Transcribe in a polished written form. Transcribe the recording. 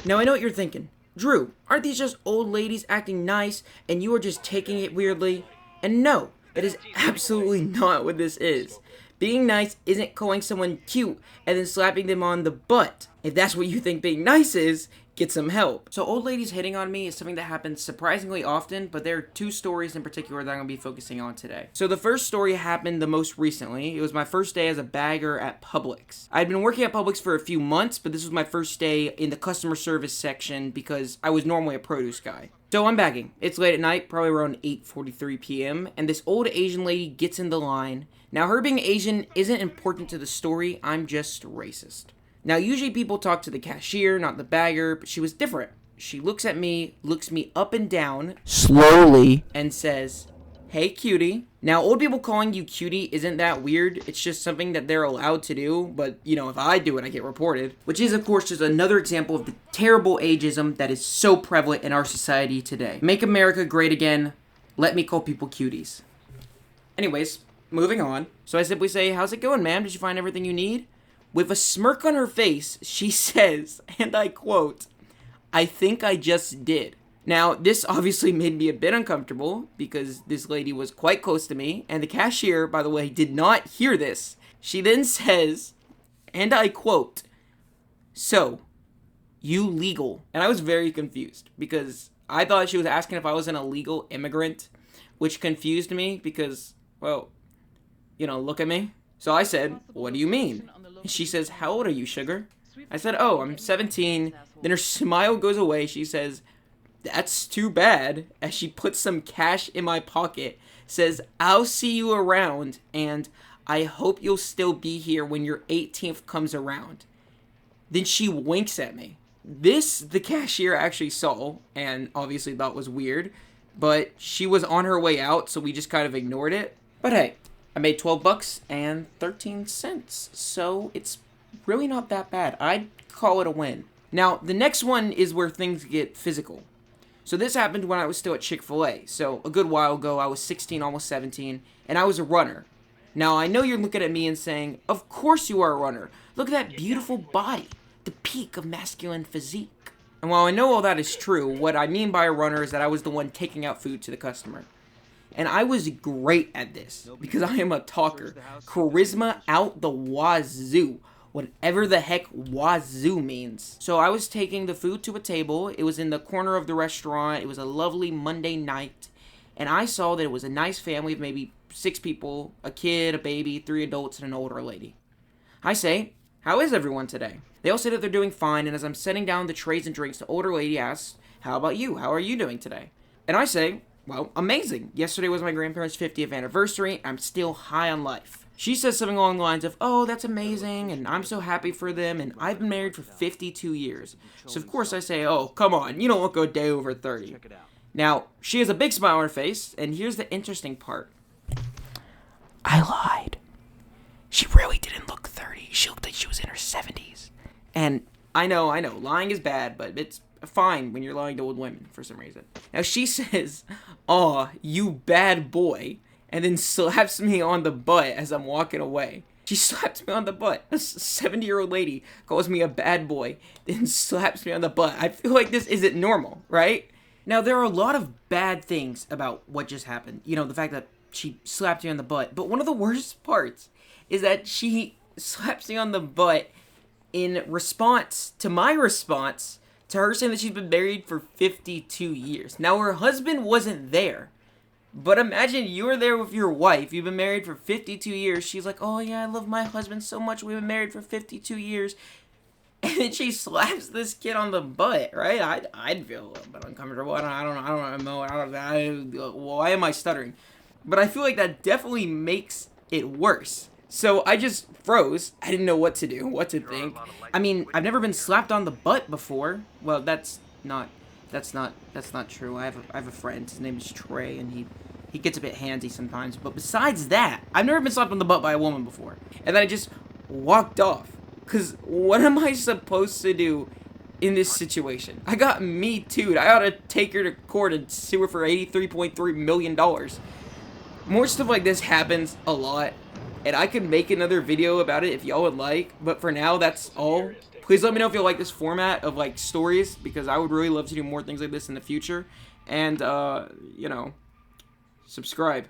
Now I know what you're thinking. Drew, aren't these just old ladies acting nice and you are just taking it weirdly? And no, that is absolutely not what this is. Being nice isn't calling someone cute and then slapping them on the butt. If that's what you think being nice is, get some help. So old ladies hitting on me is something that happens surprisingly often, but there are two stories in particular that I'm going to be focusing on today. So the first story happened the most recently. It was my first day as a bagger at Publix. I'd been working at Publix for a few months, but this was my first day in the customer service section because I was normally a produce guy. So I'm bagging. It's late at night, probably around 8:43 p.m., and this old Asian lady gets in the line. Now her being Asian isn't important to the story, I'm just racist. Now, usually people talk to the cashier, not the bagger, but she was different. She looks at me, looks me up and down, slowly, and says, "Hey, cutie." Now, old people calling you cutie isn't that weird. It's just something that they're allowed to do, but, if I do it, I get reported. Which is, of course, just another example of the terrible ageism that is so prevalent in our society today. Make America great again. Let me call people cuties. Anyways, moving on. So I simply say, "How's it going, ma'am? Did you find everything you need?" With a smirk on her face, she says, and I quote, "I think I just did." Now, this obviously made me a bit uncomfortable because this lady was quite close to me, and the cashier, by the way, did not hear this. She then says, and I quote, "So, you legal?" And I was very confused because I thought she was asking if I was an illegal immigrant, which confused me because, well, look at me. So I said, "What do you mean?" And she says, "How old are you, sugar?" I said, "Oh, I'm 17. Then her smile goes away. She says, "That's too bad," as she puts some cash in my pocket, says, "I'll see you around, and I hope you'll still be here when your 18th comes around." Then she winks at me. This, the cashier actually saw, and obviously thought was weird, but she was on her way out, so we just kind of ignored it. But hey, I made $12 and 13 cents, so it's really not that bad. I'd call it a win. Now, the next one is where things get physical. So this happened when I was still at Chick-fil-A. So a good while ago, I was 16, almost 17, and I was a runner. Now, I know you're looking at me and saying, "Of course you are a runner. Look at that beautiful body, the peak of masculine physique." And while I know all that is true, what I mean by a runner is that I was the one taking out food to the customer. And I was great at this because I am a talker. Charisma out the wazoo. Whatever the heck wazoo means. So I was taking the food to a table. It was in the corner of the restaurant. It was a lovely Monday night. And I saw that it was a nice family of maybe 6 people, a kid, a baby, 3 adults, and an older lady. I say, "How is everyone today?" They all say that they're doing fine. And as I'm setting down the trays and drinks, the older lady asks, "How about you? How are you doing today?" And I say, "Well, amazing. Yesterday was my grandparents' 50th anniversary. I'm still high on life." She says something along the lines of, "Oh, that's amazing, and I'm so happy for them, and I've been married for 52 years. So of course I say, "Oh, come on, you don't look a day over 30. Now, she has a big smile on her face, and here's the interesting part. I lied. She really didn't look 30. She looked like she was in her 70s. And I know, lying is bad, but it's fine when you're lying to old women for some reason. Now she says, "Aw, you bad boy," and then slaps me on the butt as I'm walking away. She slaps me on the butt. A 70-year-old lady calls me a bad boy, then slaps me on the butt. I feel like this isn't normal, right? Now, there are a lot of bad things about what just happened. The fact that she slapped me on the butt. But one of the worst parts is that she slaps me on the butt in response to my response to her saying that she's been married for 52 years. Now, her husband wasn't there. But imagine you were there with your wife. You've been married for 52 years. She's like, "Oh, yeah, I love my husband so much. We've been married for 52 years. And then she slaps this kid on the butt, right? I'd feel a little bit uncomfortable. I don't know. Why am I stuttering? But I feel like that definitely makes it worse. So I just froze. I didn't know what to do, what to think. I mean, I've never been slapped on the butt before. Well, that's not true. I have a friend. His name is Trey, and he gets a bit handsy sometimes. But besides that, I've never been slapped on the butt by a woman before. And then I just walked off. Because what am I supposed to do in this situation? I got Me Too'd. I ought to take her to court and sue her for $83.3 million. More stuff like this happens a lot. And I could make another video about it if y'all would like. But for now, that's all. Please let me know if you like this format of like stories, because I would really love to do more things like this in the future. And you know, subscribe.